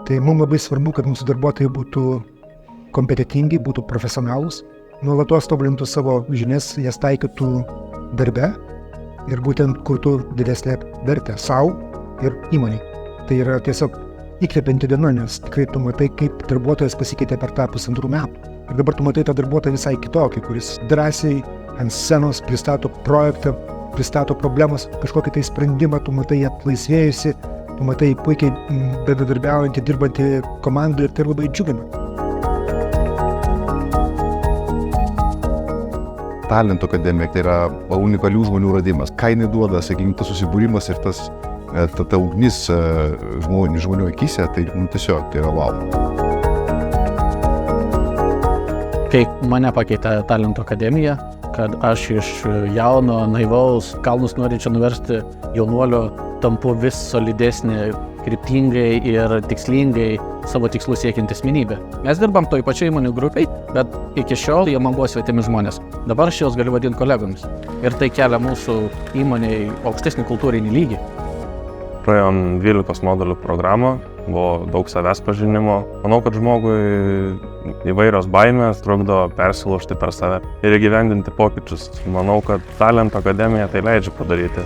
Tai mums labai svarbu, kad mūsų darbuotojai būtų kompetitingi, būtų profesionalūs, nuolatos tobulintų savo žinias, jas taikytų darbe ir būtent kurtų didesnę vertę sau ir įmonei. Tai yra tiesiog įkvepianti diena, nes tikrai tu matai, kaip darbuotojas pasikeitė per tą 1,5 metų. Ir dabar tu matai tą darbuotoją visai kitokį, kuris drąsiai ant scenos pristato projektą, pristato problemas, kažkokį tai sprendimą, tu matai atlaisvėjusi, tu matai puikiai bendradarbiaujantį, dirbantį komandą ir tai labai džiugina. Talentų akademija tai yra unikalių žmonių radimas. Ką jinai duoda, sakykime, tas susibūrimas ir ta ugnis žmonių akise, tai tiesiog tai yra wow. Kai mane pakeitė Talentų akademija, kad aš iš jauno, naivaus, kalnus norinčio nuversti jaunuolio tampu vis solidesnė, kryptingai ir tikslingai savo tikslų siekianti asmenybė. Mes dirbam toj pačioj įmonių grupiai, bet iki šiol jie man buvo svetimi žmonės. Dabar aš juos galiu vadinti kolegomis. Ir tai kelia mūsų įmonei aukštesnį kultūrinį lygį. Praėjom 12 modulių programą, buvo daug savęs pažinimo. Manau, kad žmogui įvairios baimės trukdo persilaužti per save ir įgyvendinti pokyčius. Manau, kad Talentų akademija tai leidžia padaryti.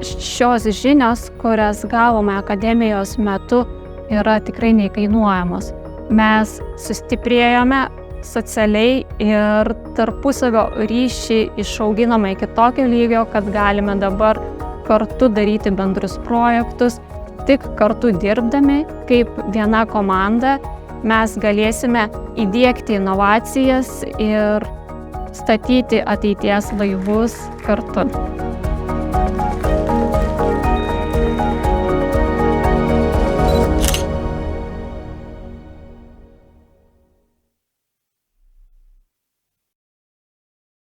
Šios žinios, kurias gavome akademijos metu, yra tikrai neįkainuojamos. Mes sustiprėjome socialiai ir tarpusavio ryšį išauginome iki tokio lygio, kad galime dabar kartu daryti bendrus projektus. Tik kartu dirbdami kaip viena komanda mes galėsime įdiegti inovacijas ir statyti ateities laivus kartu.